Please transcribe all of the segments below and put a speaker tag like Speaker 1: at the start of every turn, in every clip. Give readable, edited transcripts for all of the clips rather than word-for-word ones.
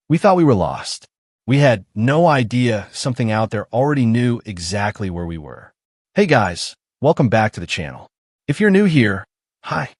Speaker 1: We thought we were lost. We had no idea something out there already knew exactly where we were. Hey guys, welcome back to the channel. If you're new here, hi.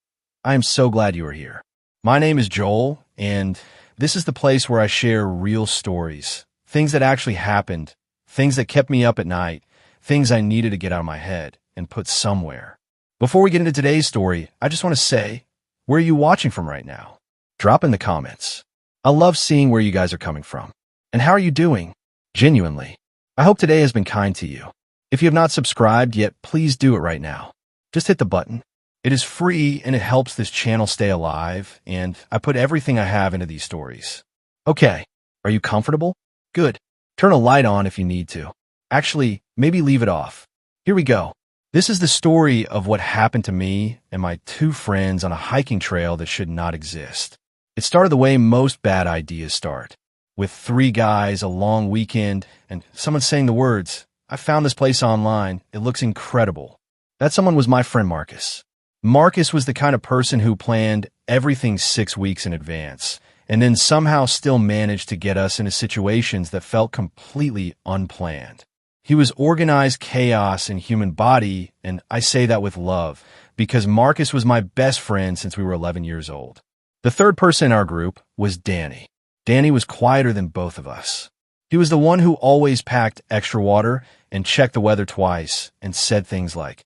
Speaker 1: I am so glad you are here. My name is Joel, and this is the place where I share real stories, things that actually happened, things that kept me up at night, things I needed to get out of my head and put somewhere. Before we get into today's story, I just want to say, where are you watching from right now? Drop in the comments. I love seeing where you guys are coming from. And how are you doing? Genuinely. I hope today has been kind to you. If you have not subscribed yet, please do it right now. Just hit the button. It is free and it helps this channel stay alive, and I put everything I have into these stories. Okay, are you comfortable? Good. Turn a light on if you need to. Actually, maybe leave it off. Here we go. This is the story of what happened to me and my two friends on a hiking trail that should not exist. It started the way most bad ideas start, with three guys, a long weekend, and someone saying the words, "I found this place online. It looks incredible." That someone was my friend Marcus. Marcus was the kind of person who planned everything 6 weeks in advance, and then somehow still managed to get us into situations that felt completely unplanned. He was organized chaos in human body, and I say that with love, because Marcus was my best friend since we were 11 years old. The third person in our group was Danny. Danny was quieter than both of us. He was the one who always packed extra water and checked the weather twice and said things like,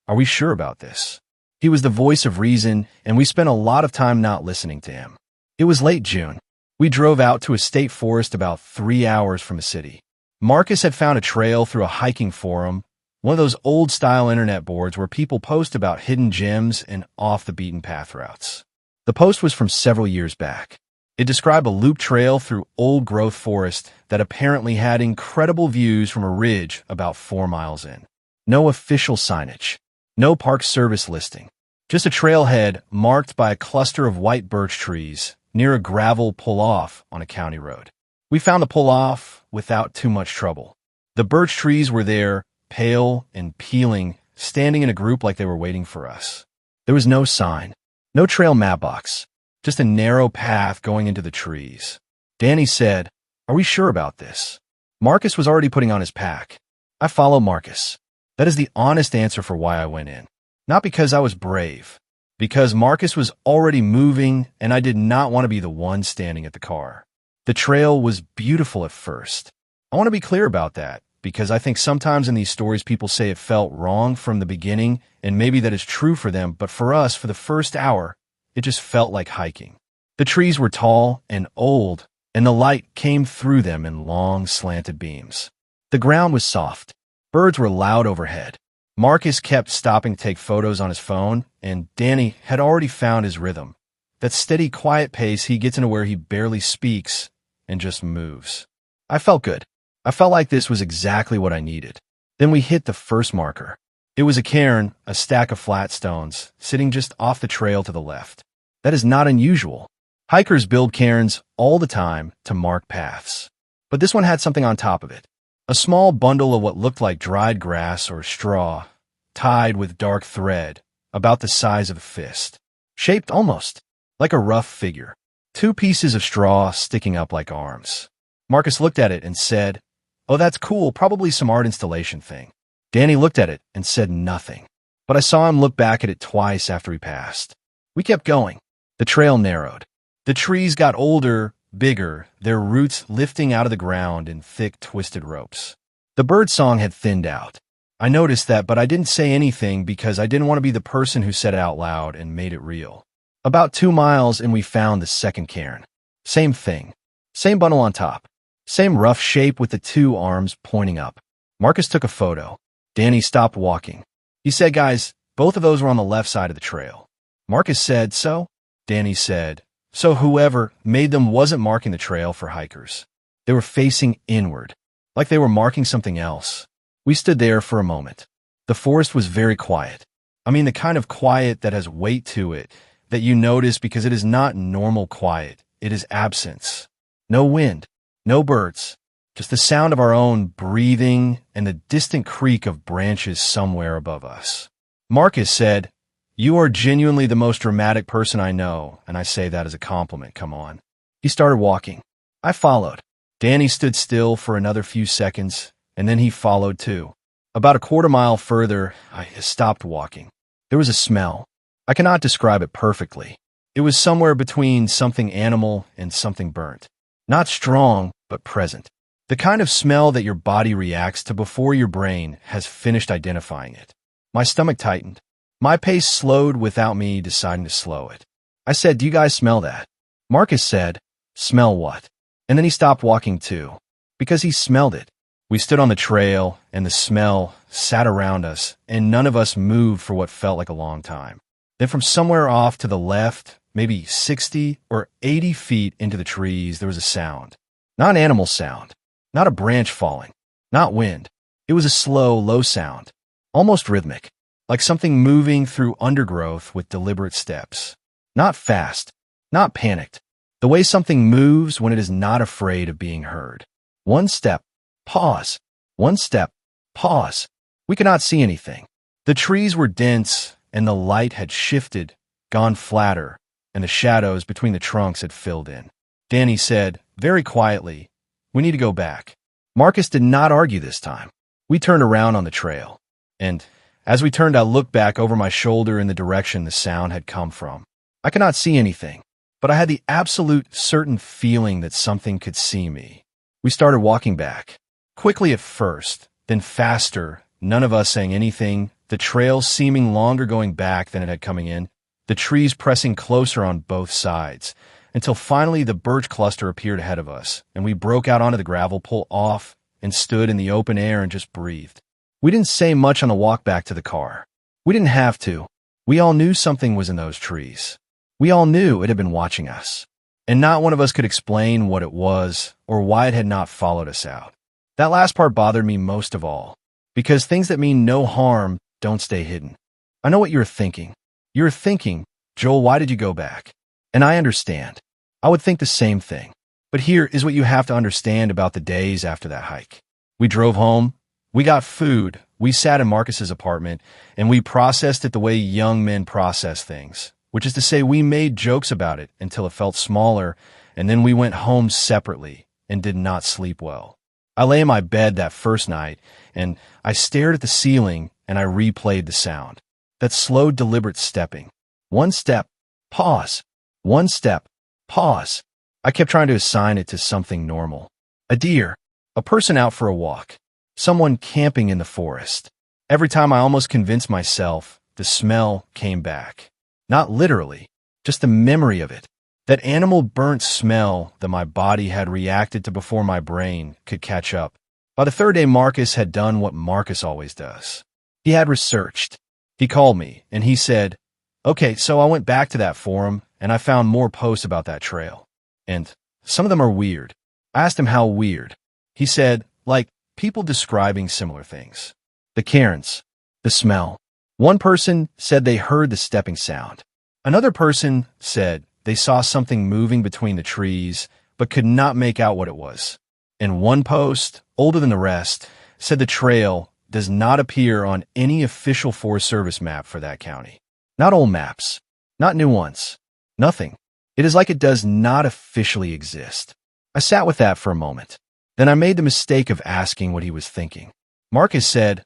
Speaker 1: "Are we sure about this?" He was the voice of reason, and we spent a lot of time not listening to him. It was late June. We drove out to a state forest about 3 hours from a city. Marcus had found a trail through a hiking forum, one of those old-style internet boards where people post about hidden gems and off-the-beaten-path routes. The post was from several years back. It described a loop trail through old-growth forest that apparently had incredible views from a ridge about 4 miles in. No official signage. No Park Service listing. Just a trailhead marked by a cluster of white birch trees near a gravel pull-off on a county road. We found the pull-off without too much trouble. The birch trees were there, pale and peeling, standing in a group like they were waiting for us. There was no sign. No trail map box, just a narrow path going into the trees. Danny said, "Are we sure about this?" Marcus was already putting on his pack. I followed Marcus. That is the honest answer for why I went in. Not because I was brave, because Marcus was already moving and I did not want to be the one standing at the car. The trail was beautiful at first. I want to be clear about that, because I think sometimes in these stories people say it felt wrong from the beginning, and maybe that is true for them, but for us, for the first hour, it just felt like hiking. The trees were tall and old, and the light came through them in long, slanted beams. The ground was soft. Birds were loud overhead. Marcus kept stopping to take photos on his phone, and Danny had already found his rhythm. That steady, quiet pace he gets into where he barely speaks and just moves. I felt good. I felt like this was exactly what I needed. Then we hit the first marker. It was a cairn, a stack of flat stones, sitting just off the trail to the left. That is not unusual. Hikers build cairns all the time to mark paths. But this one had something on top of it. A small bundle of what looked like dried grass or straw, tied with dark thread, about the size of a fist. Shaped almost like a rough figure. 2 pieces of straw sticking up like arms. Marcus looked at it and said, "Oh, that's cool, probably some art installation thing." Danny looked at it and said nothing, but I saw him look back at it twice after he passed. We kept going. The trail narrowed. The trees got older, bigger, their roots lifting out of the ground in thick, twisted ropes. The bird song had thinned out. I noticed that, but I didn't say anything because I didn't want to be the person who said it out loud and made it real. About 2 miles and we found the second cairn. Same thing. Same bundle on top. Same rough shape with the 2 arms pointing up. Marcus took a photo. Danny stopped walking. He said, "Guys, both of those were on the left side of the trail." Marcus said, "So?" Danny said, "So whoever made them wasn't marking the trail for hikers. They were facing inward, like they were marking something else." We stood there for a moment. The forest was very quiet. I mean the kind of quiet that has weight to it, that you notice because it is not normal quiet. It is absence. No wind, no birds. Just the sound of our own breathing and the distant creak of branches somewhere above us. Marcus said, "You are genuinely the most dramatic person I know," and I say that as a compliment, come on. He started walking. I followed. Danny stood still for another few seconds, and then he followed too. About a quarter mile further, I stopped walking. There was a smell. I cannot describe it perfectly. It was somewhere between something animal and something burnt. Not strong, but present. The kind of smell that your body reacts to before your brain has finished identifying it. My stomach tightened. My pace slowed without me deciding to slow it. I said, "Do you guys smell that?" Marcus said, "Smell what?" And then he stopped walking too, because he smelled it. We stood on the trail, and the smell sat around us, and none of us moved for what felt like a long time. Then from somewhere off to the left, maybe 60 or 80 feet into the trees, there was a sound. Not an animal sound, not a branch falling, not wind. It was a slow, low sound, almost rhythmic, like something moving through undergrowth with deliberate steps. Not fast, not panicked. The way something moves when it is not afraid of being heard. One step, pause. One step, pause. We could not see anything. The trees were dense, and the light had shifted, gone flatter, and the shadows between the trunks had filled in. Danny said, very quietly, "We need to go back." Marcus did not argue this time. We turned around on the trail, and as we turned, I looked back over my shoulder in the direction the sound had come from. I could not see anything, but I had the absolute certain feeling that something could see me. We started walking back, quickly at first, then faster, none of us saying anything, the trail seeming longer going back than it had coming in, the trees pressing closer on both sides, until finally the birch cluster appeared ahead of us, and we broke out onto the gravel, pulled off, and stood in the open air and just breathed. We didn't say much on the walk back to the car. We didn't have to. We all knew something was in those trees. We all knew it had been watching us, and not one of us could explain what it was or why it had not followed us out. That last part bothered me most of all, because things that mean no harm don't stay hidden. I know what you're thinking. You're thinking, "Joel, why did you go back?" And I understand. I would think the same thing. But here is what you have to understand about the days after that hike. We drove home. We got food. We sat in Marcus's apartment, and we processed it the way young men process things, which is to say we made jokes about it until it felt smaller, and then we went home separately and did not sleep well. I lay in my bed that first night, and I stared at the ceiling, and I replayed the sound. That slow, deliberate stepping. One step, pause. One step, pause. I kept trying to assign it to something normal. A deer, a person out for a walk, someone camping in the forest. Every time I almost convinced myself, the smell came back. Not literally, just the memory of it. That animal burnt smell that my body had reacted to before my brain could catch up. By the third day, Marcus had done what Marcus always does. He had researched. He called me, and he said, "Okay, so I went back to that forum, and I found more posts about that trail. And some of them are weird." I asked him how weird. He said, like, people describing similar things. The cairns, the smell. One person said they heard the stepping sound. Another person said they saw something moving between the trees, but could not make out what it was. And one post, older than the rest, said the trail does not appear on any official Forest Service map for that county. Not old maps, not new ones, nothing. It is like it does not officially exist. I sat with that for a moment. Then I made the mistake of asking what he was thinking. Marcus said,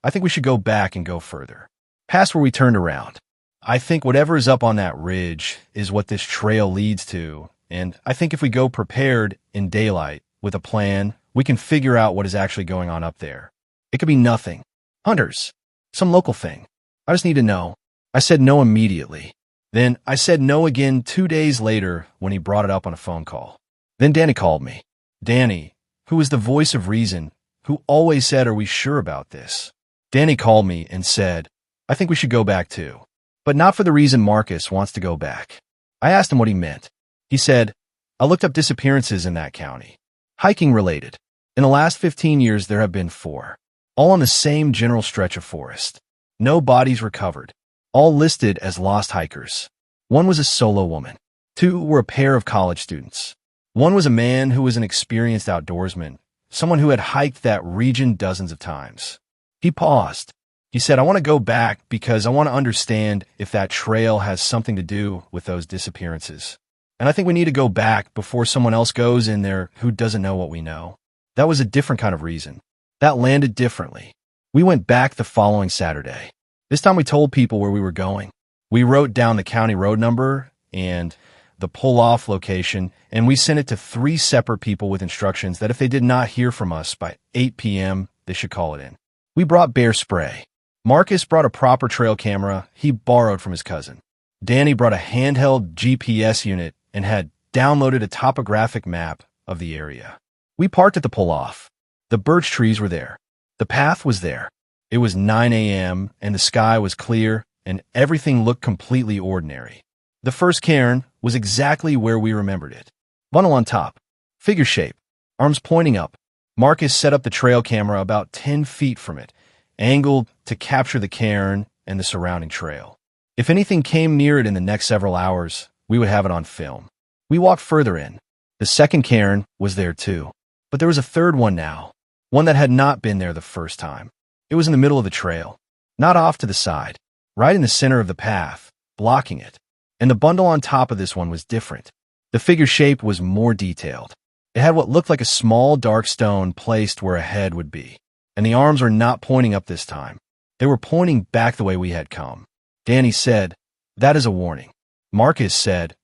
Speaker 1: "I think we should go back and go further, past where we turned around. I think whatever is up on that ridge is what this trail leads to, and I think if we go prepared in daylight with a plan, we can figure out what is actually going on up there. It could be nothing. Hunters. Some local thing. I just need to know." I said no immediately. Then I said no again 2 days later when he brought it up on a phone call. Then Danny called me. Danny, who was the voice of reason, who always said, "Are we sure about this?" Danny called me and said, "I think we should go back too, but not for the reason Marcus wants to go back." I asked him what he meant. He said, "I looked up disappearances in that county. Hiking related. In the last 15 years, there have been 4. All on the same general stretch of forest. No bodies recovered. All listed as lost hikers. One was a solo woman. 2 were a pair of college students. One was a man who was an experienced outdoorsman, someone who had hiked that region dozens of times." He paused. He said, "I want to go back because I want to understand if that trail has something to do with those disappearances." And I think we need to go back before someone else goes in there who doesn't know what we know. That was a different kind of reason. That landed differently. We went back the following Saturday. This time we told people where we were going. We wrote down the county road number and the pull-off location, and we sent it to 3 separate people with instructions that if they did not hear from us by 8 p.m., they should call it in. We brought bear spray. Marcus brought a proper trail camera he borrowed from his cousin. Danny brought a handheld GPS unit and had downloaded a topographic map of the area. We parked at the pull-off. The birch trees were there. The path was there. It was 9 a.m., and the sky was clear, and everything looked completely ordinary. The first cairn was exactly where we remembered it. Bundle on top. Figure shape. Arms pointing up. Marcus set up the trail camera about 10 feet from it, angled to capture the cairn and the surrounding trail. If anything came near it in the next several hours, we would have it on film. We walked further in. The second cairn was there too. But there was a third one now, one that had not been there the first time. It was in the middle of the trail, not off to the side, right in the center of the path, blocking it. And the bundle on top of this one was different. The figure shape was more detailed. It had what looked like a small dark stone placed where a head would be. And the arms were not pointing up this time. They were pointing back the way we had come. Danny said, "That is a warning." Marcus said,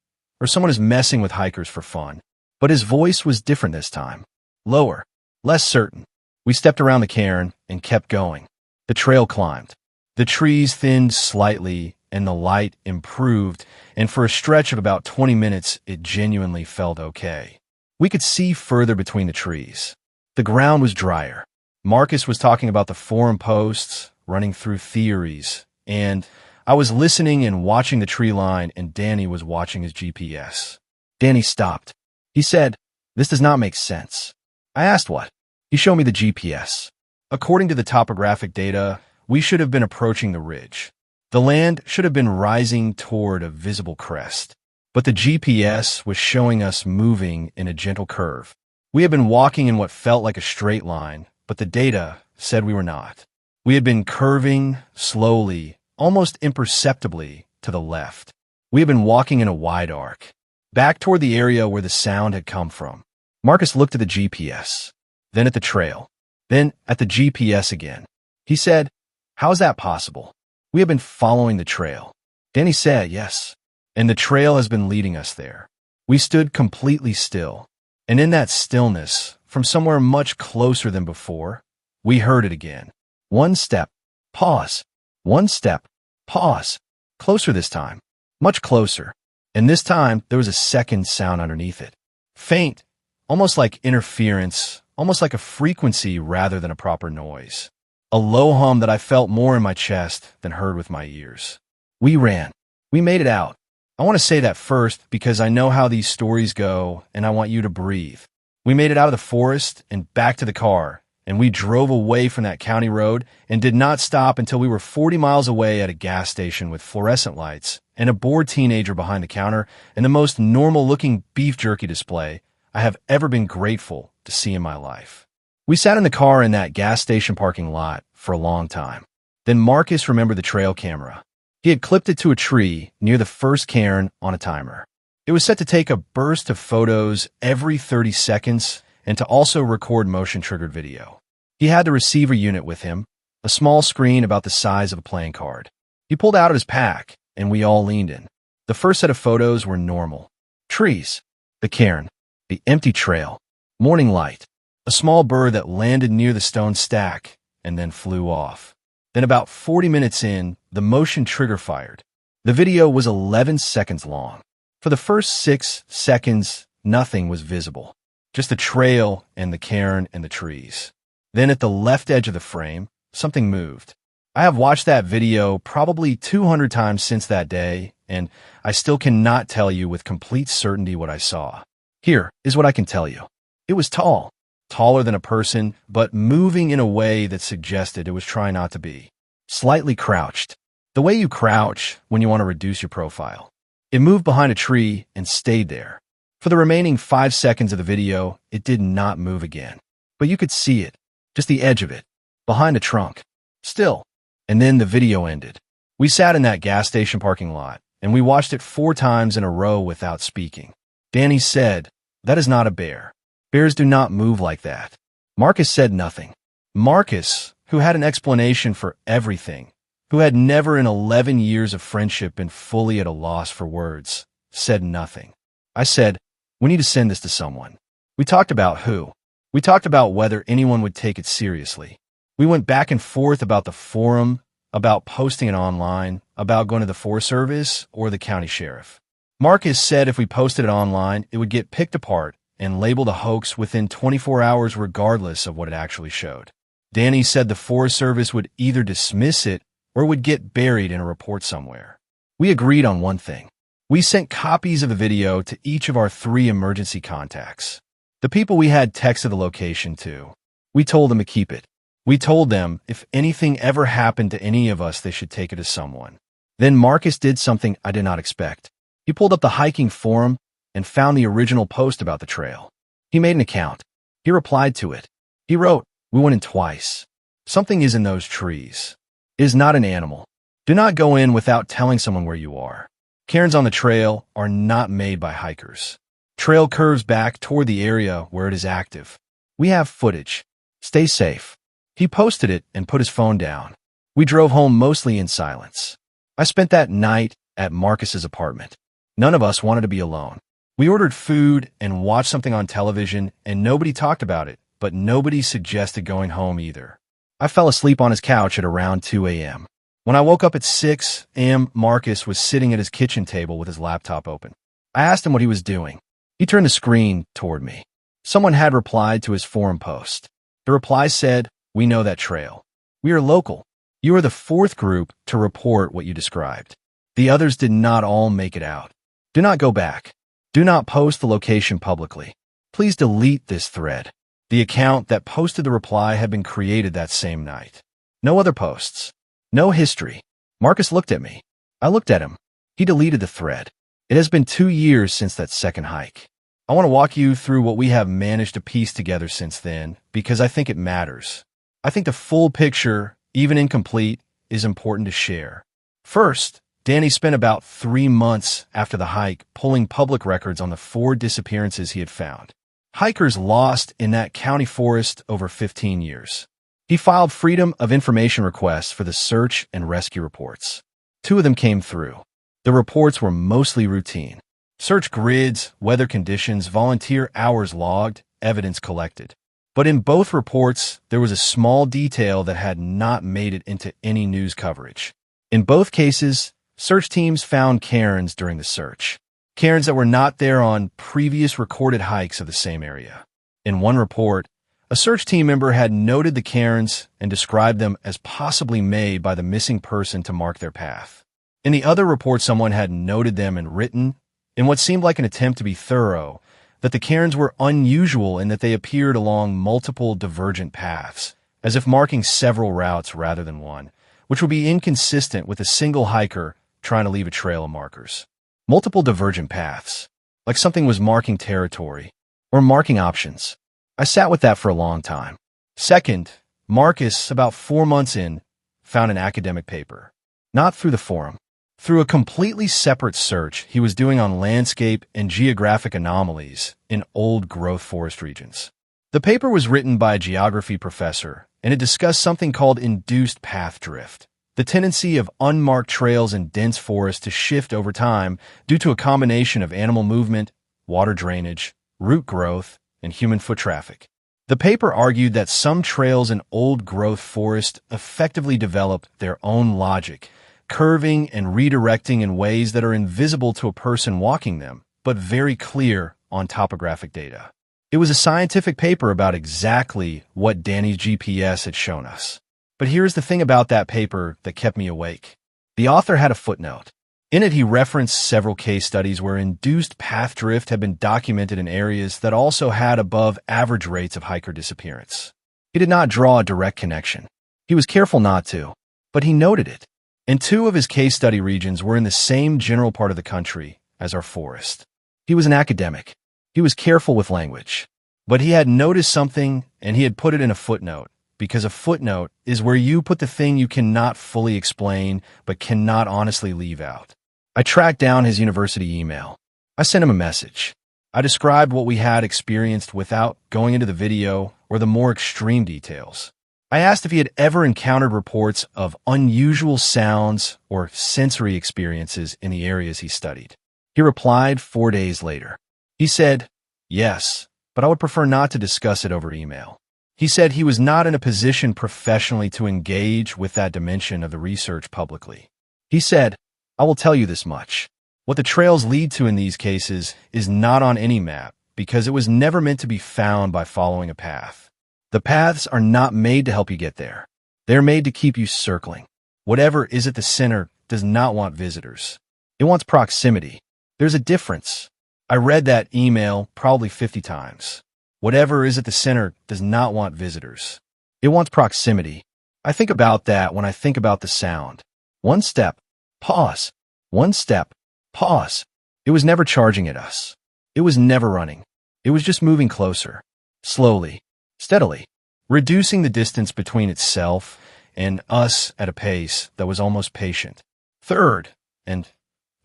Speaker 1: "Or someone is messing with hikers for fun." But his voice was different this time. Lower, less certain. We stepped around the cairn and kept going. The trail climbed. The trees thinned slightly and the light improved, and for a stretch of about 20 minutes, it genuinely felt okay. We could see further between the trees. The ground was drier. Marcus was talking about the forum posts, running through theories, and I was listening and watching the tree line, and Danny was watching his GPS. Danny stopped. He said, "This does not make sense." I asked what. He showed me the GPS. According to the topographic data, we should have been approaching the ridge. The land should have been rising toward a visible crest, but the GPS was showing us moving in a gentle curve. We had been walking in what felt like a straight line, but the data said we were not. We had been curving slowly, almost imperceptibly, to the left. We had been walking in a wide arc, back toward the area where the sound had come from. Marcus looked at the GPS, then at the trail, then at the GPS again. He said, "How is that possible? We have been following the trail." Danny said, "Yes, and the trail has been leading us there." We stood completely still, and in that stillness, from somewhere much closer than before, we heard it again. One step, pause. One step, pause. Closer this time, much closer. And this time, there was a second sound underneath it. Faint, almost like interference, almost like a frequency rather than a proper noise. A low hum that I felt more in my chest than heard with my ears. We ran. We made it out. I want to say that first because I know how these stories go and I want you to breathe. We made it out of the forest and back to the car, and we drove away from that county road and did not stop until we were 40 miles away at a gas station with fluorescent lights and a bored teenager behind the counter and the most normal-looking beef jerky display I have ever been grateful to see in my life. We sat in the car in that gas station parking lot for a long time. Then Marcus remembered the trail camera. He had clipped it to a tree near the first cairn on a timer. It was set to take a burst of photos every 30 seconds and to also record motion-triggered video. He had the receiver unit with him, a small screen about the size of a playing card. He pulled out of his pack, and we all leaned in. The first set of photos were normal. Trees, the cairn, the empty trail, morning light, a small bird that landed near the stone stack and then flew off. Then about 40 minutes in, the motion trigger fired. The video was 11 seconds long. For the first 6 seconds, nothing was visible, just the trail and the cairn and the trees. Then at the left edge of the frame, something moved. I have watched that video probably 200 times since that day, and I still cannot tell you with complete certainty what I saw. Here is what I can tell you. It was tall, taller than a person, but moving in a way that suggested it was trying not to be. Slightly crouched, the way you crouch when you want to reduce your profile. It moved behind a tree and stayed there. For the remaining 5 seconds of the video, it did not move again. But you could see it, just the edge of it, behind a trunk. Still. And then the video ended. We sat in that gas station parking lot, and we watched it 4 times in a row without speaking. Danny said, "That is not a bear. Bears do not move like that." Marcus said nothing. Marcus, who had an explanation for everything, who had never in 11 years of friendship been fully at a loss for words, said nothing. I said, "We need to send this to someone." We talked about who. We talked about whether anyone would take it seriously. We went back and forth about the forum, about posting it online, about going to the Forest Service or the county sheriff. Marcus said if we posted it online, it would get picked apart and labeled a hoax within 24 hours regardless of what it actually showed. Danny said the Forest Service would either dismiss it or would get buried in a report somewhere. We agreed on one thing. We sent copies of the video to each of our 3 emergency contacts. The people we had texted the location to. We told them to keep it. We told them if anything ever happened to any of us, they should take it to someone. Then Marcus did something I did not expect. He pulled up the hiking forum and found the original post about the trail. He made an account. He replied to it. He wrote, "We went in twice. Something is in those trees. It is not an animal. Do not go in without telling someone where you are. Cairns on the trail are not made by hikers. Trail curves back toward the area where it is active. We have footage. Stay safe." He posted it and put his phone down. We drove home mostly in silence. I spent that night at Marcus's apartment. None of us wanted to be alone. We ordered food and watched something on television, and nobody talked about it, but nobody suggested going home either. I fell asleep on his couch at around 2 a.m. When I woke up at 6 a.m., Marcus was sitting at his kitchen table with his laptop open. I asked him what he was doing. He turned the screen toward me. Someone had replied to his forum post. The reply said, "We know that trail. We are local. You are the 4th group to report what you described. The others did not all make it out. Do not go back. Do not post the location publicly. Please delete this thread." The account that posted the reply had been created that same night. No other posts. No history. Marcus looked at me. I looked at him. He deleted the thread. It has been 2 years since that second hike. I want to walk you through what we have managed to piece together since then, because I think it matters. I think the full picture, even incomplete, is important to share. First, Danny spent about 3 months after the hike pulling public records on the 4 disappearances he had found. Hikers lost in that county forest over 15 years. He filed Freedom of Information requests for the search and rescue reports. 2 of them came through. The reports were mostly routine. Search grids, weather conditions, volunteer hours logged, evidence collected. But in both reports, there was a small detail that had not made it into any news coverage. In both cases, search teams found cairns during the search. Cairns that were not there on previous recorded hikes of the same area. In one report, a search team member had noted the cairns and described them as possibly made by the missing person to mark their path. In the other report, someone had noted them and written, in what seemed like an attempt to be thorough, that the cairns were unusual in that they appeared along multiple divergent paths, as if marking several routes rather than one, which would be inconsistent with a single hiker trying to leave a trail of markers. Multiple divergent paths, like something was marking territory, or marking options. I sat with that for a long time. Second, Marcus, about 4 months in, found an academic paper. Not through the forum. Through a completely separate search he was doing on landscape and geographic anomalies in old-growth forest regions. The paper was written by a geography professor, and it discussed something called induced path drift, the tendency of unmarked trails in dense forest to shift over time due to a combination of animal movement, water drainage, root growth, and human foot traffic. The paper argued that some trails in old-growth forest effectively developed their own logic, curving and redirecting in ways that are invisible to a person walking them, but very clear on topographic data. It was a scientific paper about exactly what Danny's GPS had shown us. But here's the thing about that paper that kept me awake. The author had a footnote. In it, he referenced several case studies where induced path drift had been documented in areas that also had above average rates of hiker disappearance. He did not draw a direct connection. He was careful not to, but he noted it. And 2 of his case study regions were in the same general part of the country as our forest. He was an academic. He was careful with language. But he had noticed something, and he had put it in a footnote, because a footnote is where you put the thing you cannot fully explain but cannot honestly leave out. I tracked down his university email. I sent him a message. I described what we had experienced without going into the video or the more extreme details. I asked if he had ever encountered reports of unusual sounds or sensory experiences in the areas he studied. He replied 4 days later. He said, yes, but I would prefer not to discuss it over email. He said he was not in a position professionally to engage with that dimension of the research publicly. He said, I will tell you this much. What the trails lead to in these cases is not on any map because it was never meant to be found by following a path. The paths are not made to help you get there. They're made to keep you circling. Whatever is at the center does not want visitors. It wants proximity. There's a difference. I read that email probably 50 times. Whatever is at the center does not want visitors. It wants proximity. I think about that when I think about the sound. One step, pause. One step, pause. It was never charging at us. It was never running. It was just moving closer. Slowly, steadily, reducing the distance between itself and us at a pace that was almost patient. Third, and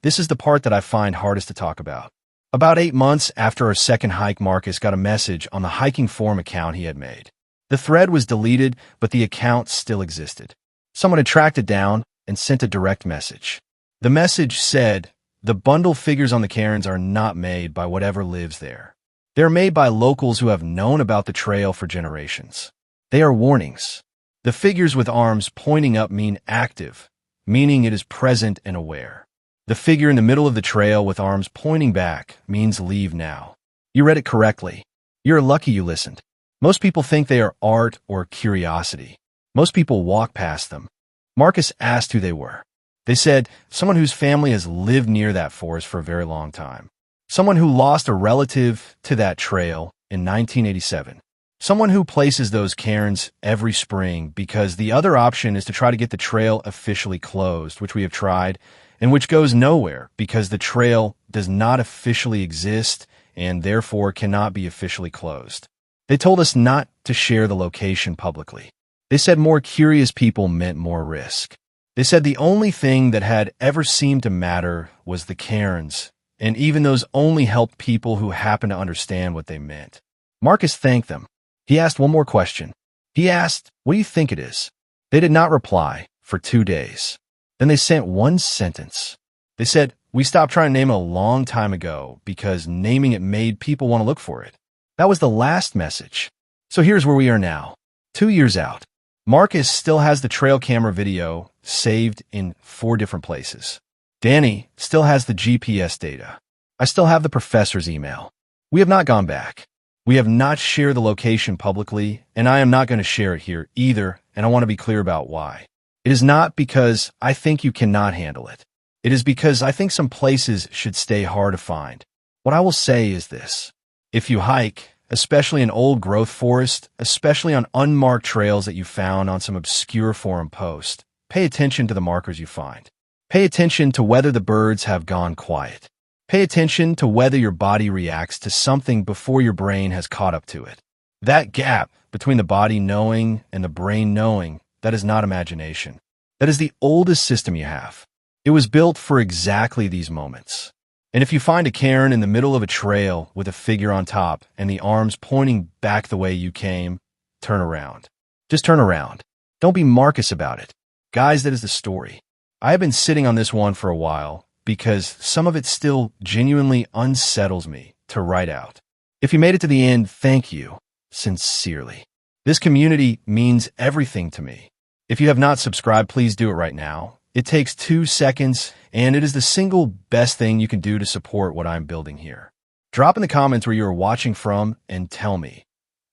Speaker 1: this is the part that I find hardest to talk about. About 8 months after our second hike, Marcus got a message on the hiking forum account he had made. The thread was deleted, but the account still existed. Someone had tracked it down and sent a direct message. The message said, the bundle figures on the cairns are not made by whatever lives there. They're made by locals who have known about the trail for generations. They are warnings. The figures with arms pointing up mean active, meaning it is present and aware. The figure in the middle of the trail with arms pointing back means leave now. You read it correctly. You're lucky you listened. Most people think they are art or curiosity. Most people walk past them. Marcus asked who they were. They said, someone whose family has lived near that forest for a very long time. Someone who lost a relative to that trail in 1987. Someone who places those cairns every spring because the other option is to try to get the trail officially closed, which we have tried, and which goes nowhere because the trail does not officially exist and therefore cannot be officially closed. They told us not to share the location publicly. They said more curious people meant more risk. They said the only thing that had ever seemed to matter was the cairns, and even those only helped people who happened to understand what they meant. Marcus thanked them. He asked one more question. He asked, what do you think it is? They did not reply for 2 days. Then they sent one sentence. They said, we stopped trying to name it a long time ago because naming it made people want to look for it. That was the last message. So here's where we are now, 2 years out. Marcus still has the trail camera video saved in 4 different places. Danny still has the GPS data. I still have the professor's email. We have not gone back. We have not shared the location publicly, and I am not going to share it here either, and I want to be clear about why. It is not because I think you cannot handle it. It is because I think some places should stay hard to find. What I will say is this. If you hike, especially in old growth forest, especially on unmarked trails that you found on some obscure forum post, pay attention to the markers you find. Pay attention to whether the birds have gone quiet. Pay attention to whether your body reacts to something before your brain has caught up to it. That gap between the body knowing and the brain knowing, that is not imagination. That is the oldest system you have. It was built for exactly these moments. And if you find a cairn in the middle of a trail with a figure on top and the arms pointing back the way you came, turn around. Just turn around. Don't be Marcus about it. Guys, that is the story. I have been sitting on this one for a while because some of it still genuinely unsettles me to write out. If you made it to the end, thank you, sincerely. This community means everything to me. If you have not subscribed, please do it right now. It takes 2 seconds, and it is the single best thing you can do to support what I'm building here. Drop in the comments where you are watching from and tell me,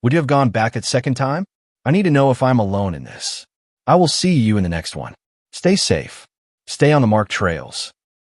Speaker 1: would you have gone back a second time? I need to know if I'm alone in this. I will see you in the next one. Stay safe. Stay on the marked trails.